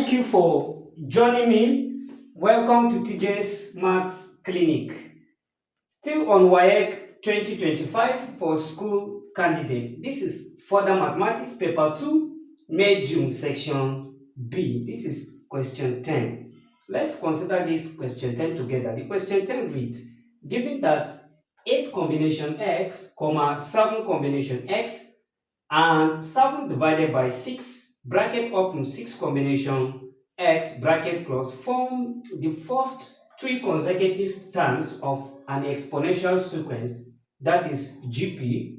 Thank you for joining me. Welcome to TJ's Maths Clinic. Still on WAEC 2025 for school candidate. This is further mathematics paper 2, May June section B. This is question 10. Let's consider this question 10 together. The question 10 reads, given that 8 combination x, 7 combination x, and 7 divided by 6 bracket up to 6 combination x bracket close form the first 3 consecutive terms of an exponential sequence, that is GP.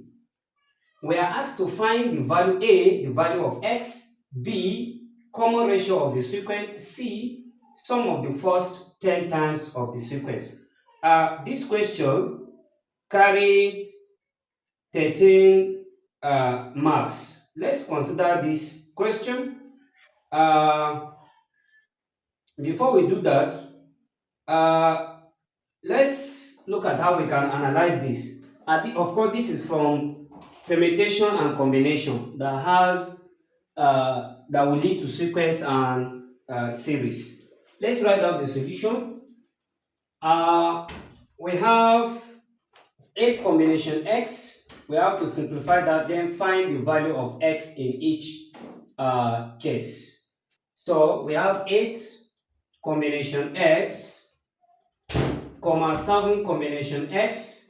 We are asked to find the value A, the value of x, B, common ratio of the sequence, C, sum of the first 10 times of the sequence. This question carry 13 marks. Let's consider this question. Before we do that, let's look at how we can analyze this. Of course, this is from permutation and combination that will lead to sequence and series. Let's write down the solution. We have 8 combination x. We have to simplify that, then find the value of x in each case. So we have 8 combination x, 7 combination x,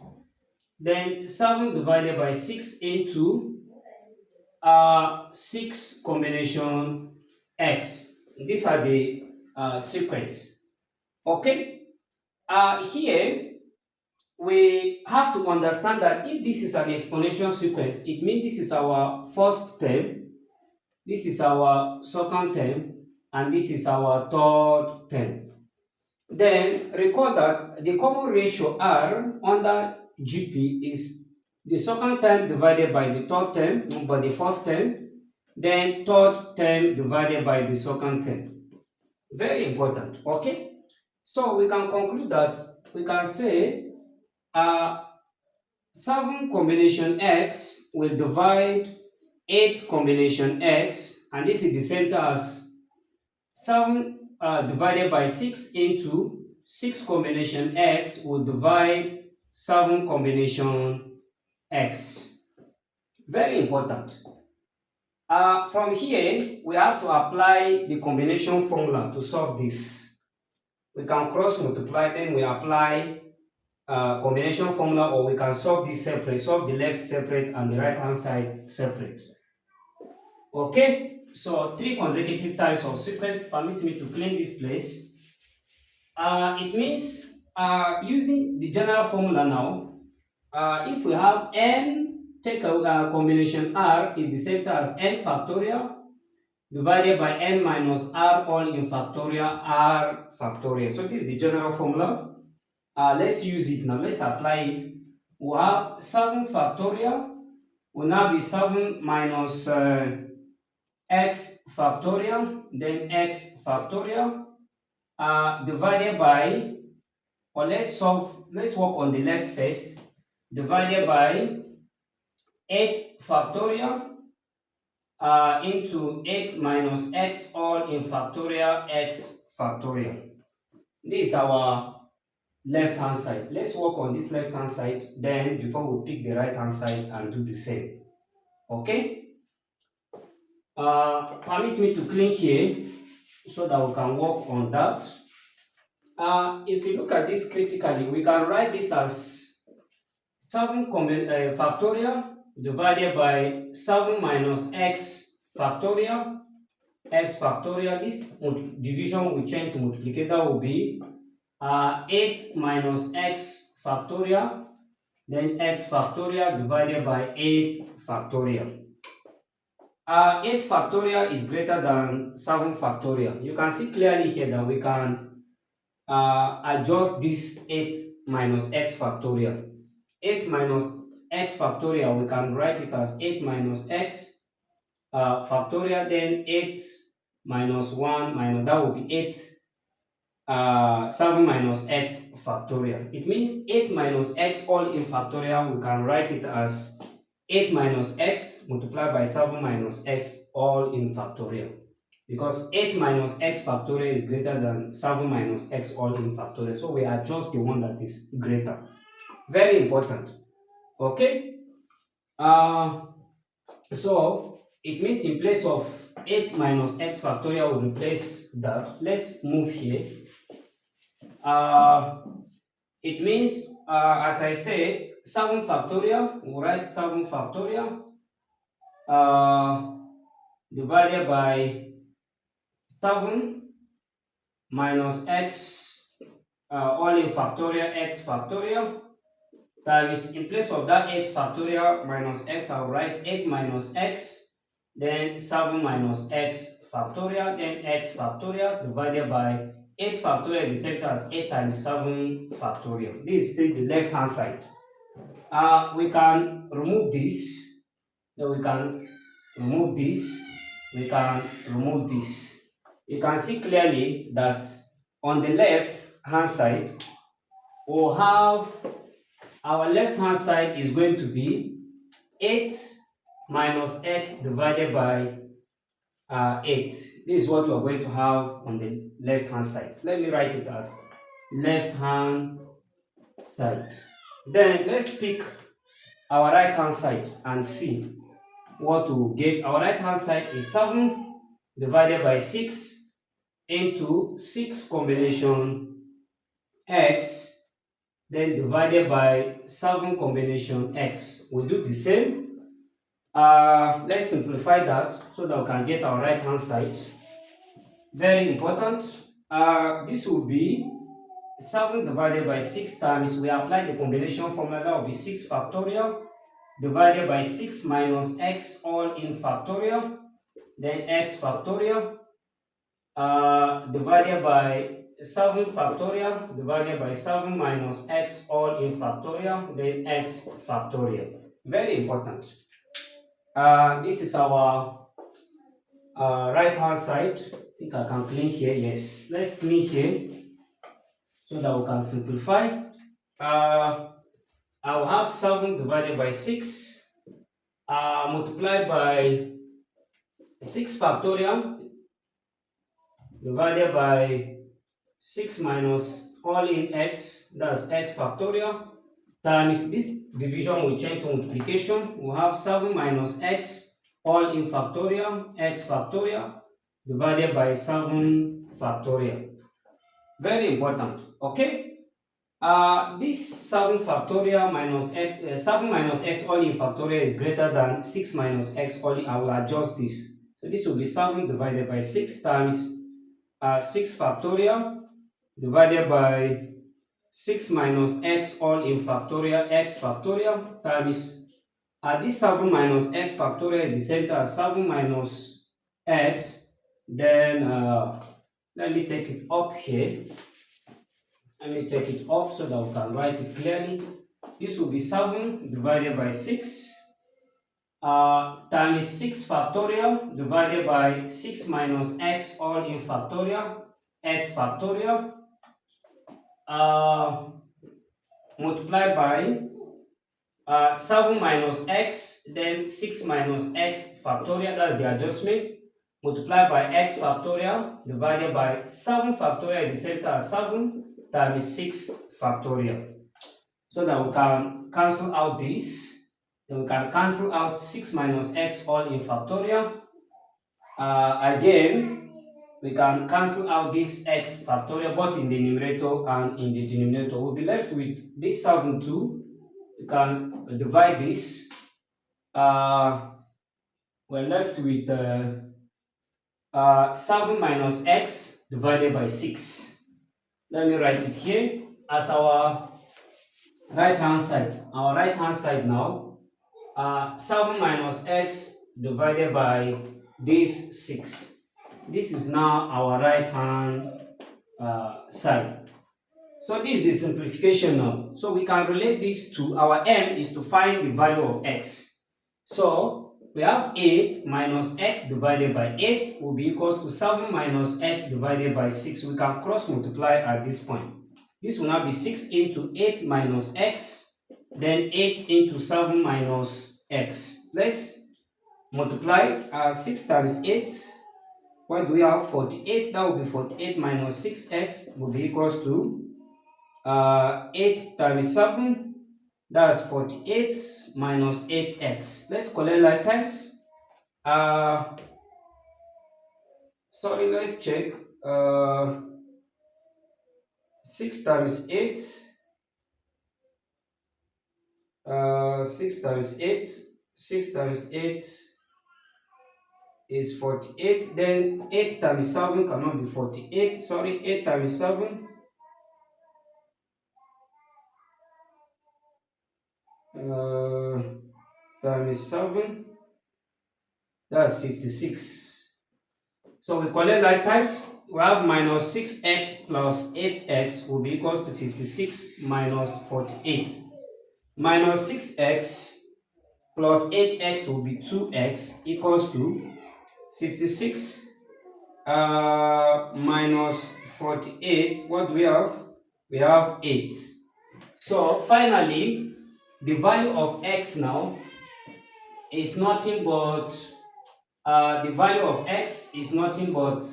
then 7 divided by 6 into 6 combination x. These are the sequence. Okay. Here we have to understand that if this is an exponential sequence, it means this is our first term, this is our second term, and this is our third term. Then recall that the common ratio R under GP is the second term divided by the third term, by the first term, then third term divided by the second term. Very important, okay? So we can conclude that we can say 7 combination x will divide 8 combination x, and this is the same as 7 divided by 6 into 6 combination x will divide 7 combination x. Very important. From here, we have to apply the combination formula to solve this. We can cross multiply, then we apply combination formula, or we can solve this separate, solve the left separate and the right hand side separate. Okay, so 3 consecutive times of sequence. Permit me to clean this place. It means using the general formula now, if we have n, take a combination r is the same as n factorial divided by n minus r all in factorial r factorial. So this is the general formula. Let's use it now. Let's apply it. We'll have 7 factorial will now be 7 minus x factorial, then x factorial divided by, or let's work on the left first, divided by 8 factorial into 8 minus x all in factorial x factorial. This is our left hand side. Let's work on this left hand side, then before we pick the right hand side and do the same. Okay. Permit me to clean here so that we can work on that. If you look at this critically, we can write this as 7 factorial divided by 7 minus x factorial, x factorial. This division will change to multiplicator, will be 8 minus x factorial, then x factorial divided by 8 factorial. 8 factorial is greater than 7 factorial. You can see clearly here that we can adjust this 8 minus x factorial. 8 minus x factorial, we can write it as 8 minus x factorial, then 8 minus 1 minus, that will be 8 7 minus x factorial. It means 8 minus x all in factorial, we can write it as 8 minus x multiplied by 7 minus x all in factorial. because 8 minus x factorial is greater than 7 minus x all in factorial. So we adjust the one that is greater. Very important. Okay. Uh, so it means in place of 8 minus x factorial, we replace that. Let's move here. Uh, it means, as I said, 7 factorial. We'll write 7 factorial divided by 7 minus x all in factorial x factorial times, in place of that 8 factorial minus x, I'll write 8 minus x, then 7 minus x factorial, then x factorial divided by 8 factorial, the same as 8 times 7 factorial. This is still the left hand side. We can remove this, then we can remove this, we can remove this. You can see clearly that on the left hand side, we'll have our left hand side is going to be 8 minus x divided by 8. This is what we are going to have on the left hand side. Let me write it as left hand side. Then let's pick our right hand side and see what we get. Our right hand side is 7 divided by 6 into 6 combination x, then divided by 7 combination x. We do the same. Let's simplify that so that we can get our right hand side. Very important. This will be 7 divided by 6 times, we apply the combination formula, that will be 6 factorial divided by 6 minus x all in factorial, then x factorial divided by 7 factorial divided by 7 minus x all in factorial, then x factorial. Very important. This is our right hand side. I think I can clean here. Yes, let's clean here so that we can simplify. I will have 7 divided by 6 multiplied by 6 factorial divided by 6 minus all in x, that's x factorial, times this division will change to multiplication. We'll have 7 minus x all in factorial, x factorial, divided by 7 factorial. Very important. Okay. This 7 factorial minus x, 7 minus x all in factorial is greater than 6 minus x all in. I will adjust this. So this will be 7 divided by 6 times 6 factorial divided by 6 minus x all in factorial, x factorial, times this 7 minus x factorial is the same as 7 minus x. Then let me take it up here. Let me take it up so that we can write it clearly. This will be 7 divided by 6 times 6 factorial divided by 6 minus x all in factorial, x factorial, multiplied by 7 minus x, then 6 minus x factorial, that's the adjustment, multiplied by x factorial divided by 7 factorial is the same as 7 times 6 factorial. So that we can cancel out this. Then we can cancel out 6 minus x all in factorial. Again, we can cancel out this x factorial both in the numerator and in the denominator. We'll be left with this 7 too. We can divide this. We're left with 7 minus x divided by 6. Let me write it here as our right hand side. Our right hand side now, 7 minus x divided by this 6. This is now our right hand side. So this is the simplification now. So we can relate this to our m is to find the value of x. So we have 8 minus x divided by 8 will be equals to 7 minus x divided by 6. We can cross multiply at this point. This will now be 6 into 8 minus x, then 8 into 7 minus x. Let's multiply 6 times 8. What do we have? 48. That will be 48 minus 6x will be equals to 8 times 7. That's 48 minus 8x. Let's collect like times. Uh, Sorry, let's check. 6 times 8. 6 times 8. 6 times 8 is 48. Then 8 times 7 cannot be 48. Sorry, 8 times 7. Uh, Times 7. That's 56. So we collect like types. We have minus 6x plus 8x will be equals to 56 minus 48. Minus 6x plus 8x will be 2x equals to 56 minus 48. What do we have? We have 8. So finally, the value of x now is nothing but the value of x is nothing but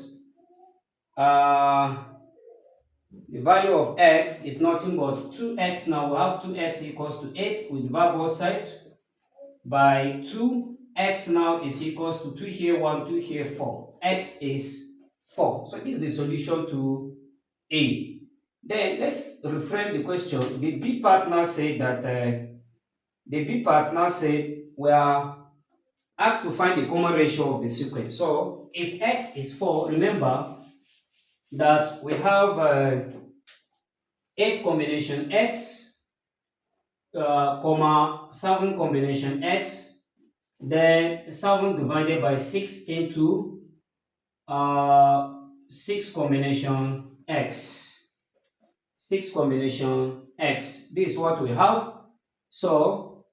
uh, the value of x is nothing but 2x. Now we have 2x equals to 8 with variable side by 2x now is equals to 2 here 1, 2 here 4. X is 4. So this is the solution to A. Then let's reframe the question. The B part now say that we are asked to find the common ratio of the sequence. So if x is 4, remember that we have 8 combination x, comma 7 combination x, then 7 divided by 6 into 6 combination x. 6 combination x. This is what we have. So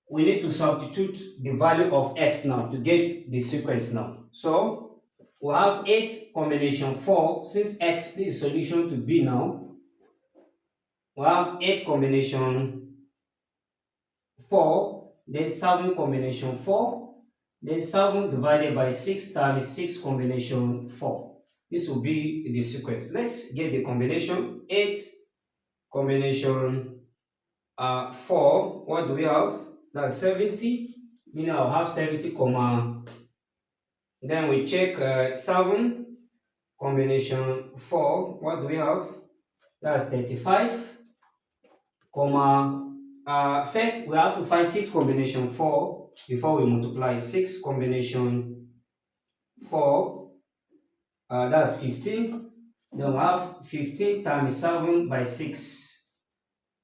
we need to substitute the value of x now to get the sequence now. So we have 8 combination 4. Since x is solution to B now, we have 8 combination 4, then 7 combination 4, then 7 divided by 6 times 6 combination 4. This will be the sequence. Let's get the combination. 8 combination 4. What do we have? That's 70. Meaning I'll have 70 comma. Then we check 7 combination 4. What do we have? That's 35 comma. First we have to find 6 combination 4 before we multiply. 6 combination 4, that's 15. Then we have 15 times 7 by 6.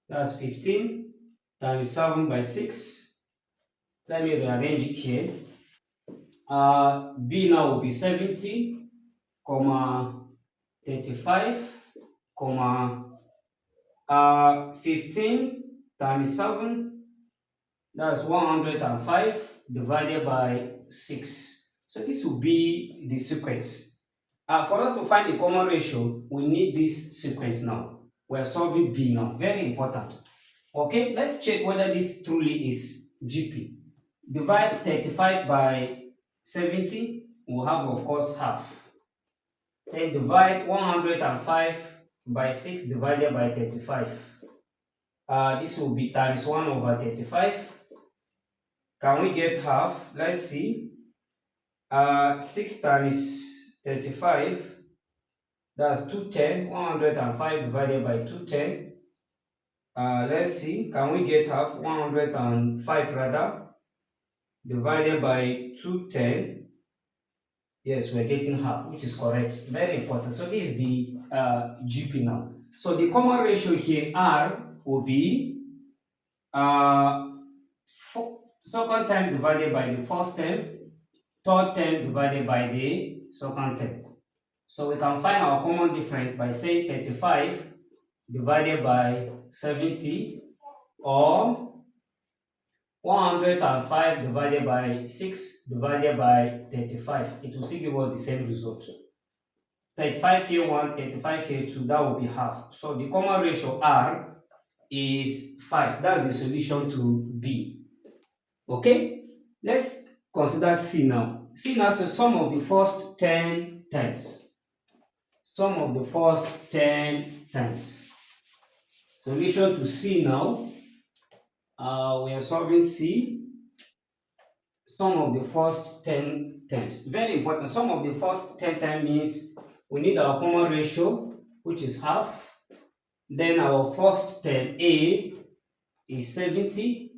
That's 15 times 7 by 6. Let me rearrange it here. B now will be 70 comma 35 comma 15 times 7, that's 105 divided by 6. So this will be the sequence. For us to find the common ratio, we need this sequence now. We are solving B now. Very important. Okay, let's check whether this truly is GP. Divide 35 by 70, we'll have, of course, half. Then divide 105 by 6 divided by 35. This will be times 1 over 35. Can we get half? Let's see. 6 times 35, that's 210. 105 divided by 210. Let's see. Can we get half? 105 rather, divided by 210. Yes, we're getting half, which is correct. Very important. So this is the GP now. So the common ratio here, R, will be second term divided by the first term, third term divided by the second term. So we can find our common difference by saying 35 divided by 70, or 105 divided by 6 divided by 35. It will still give us the same result. 35 here 1, 35 here 2, that will be half. So the common ratio R is 5. That's the solution to B. Okay, let's consider C now. See now, so sum of the first 10 times. Sum of the first 10 times. Solution to C now. We are solving C. Sum of the first 10 times. Very important. Sum of the first 10 times means we need our common ratio, which is half. Then our first term A is 70.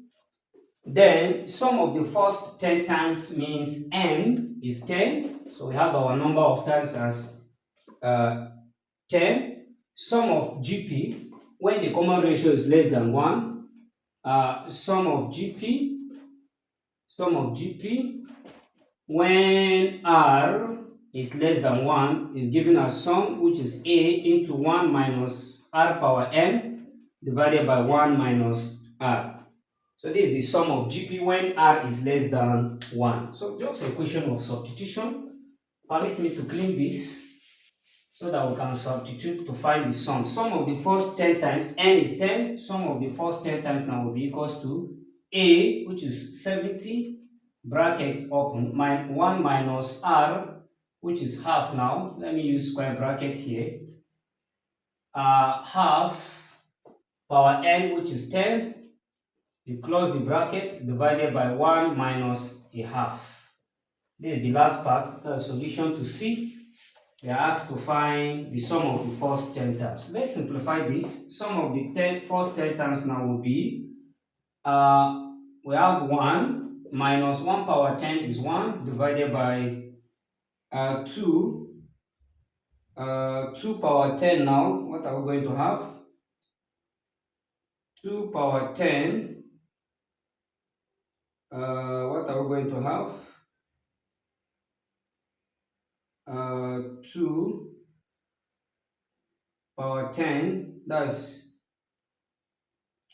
Then sum of the first 10 times means n is 10. So we have our number of times as 10. Sum of GP, when the common ratio is less than 1, sum of GP, when R is less than 1, is given as sum, which is A into 1 minus R power n divided by 1 minus R. So this is the sum of GP when R is less than 1. So just a question of substitution. Permit me to clean this so that we can substitute to find the sum. Sum of the first 10 times, n is 10. Sum of the first 10 times now will be equals to A, which is 70, bracket open, 1 minus R, which is half now. Let me use square bracket here. Half power n, which is 10. You close the bracket, divided by 1 minus a half. This is the last part, the solution to C. We are asked to find the sum of the first 10 times. Let's simplify this. Sum of the first 10 times now will be, we have 1 minus 1 power 10 is 1 divided by 2. 2 power 10 now, what are we going to have? 2 power 10, what are we going to have? 2 power 10, that's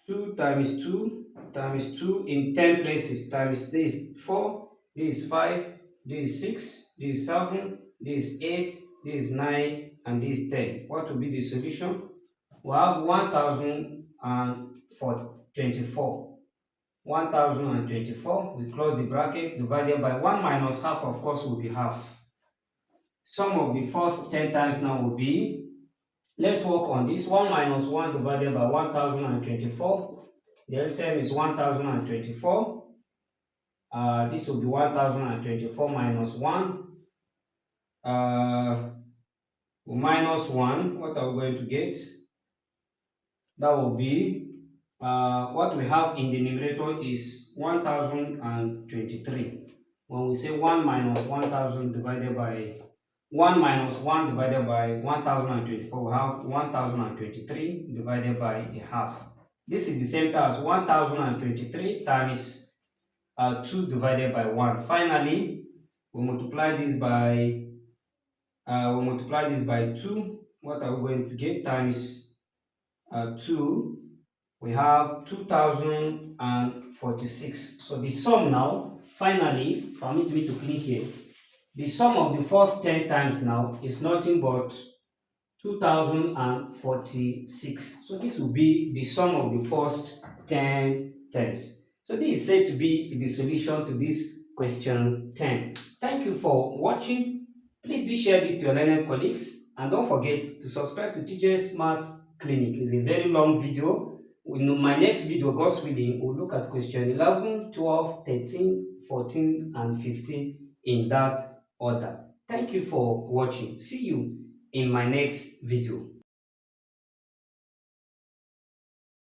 2 times 2 times 2 in 10 places, times this 4, this 5, this 6, this 7, this 8, this 9, and this 10. What will be the solution? We have 1024. 1024, we close the bracket, divided by 1 minus half, of course, will be half. Sum of the first 10 times now will be, let's work on this. 1 minus 1 divided by 1024. The LCM is 1024. This will be 1024 minus 1. Minus 1, what are we going to get? That will be, what we have in the numerator is 1023. When we say 1 minus 1000 divided by 1 minus 1 divided by 1024, we have 1023 divided by a half. This is the same as 1023 times 2 divided by 1. Finally, we multiply this by 2. What are we going to get? Times 2. We have 2046. So the sum now, finally, permit me to click here. The sum of the first 10 times now is nothing but 2046. So this will be the sum of the first 10 times. So this is said to be the solution to this question 10. Thank you for watching. Please do share this to your learned colleagues, and don't forget to subscribe to TJ's Maths Clinic. It's a very long video. In my next video, God's willing, we'll look at question 11, 12, 13, 14, and 15 in that order. Thank you for watching. See you in my next video.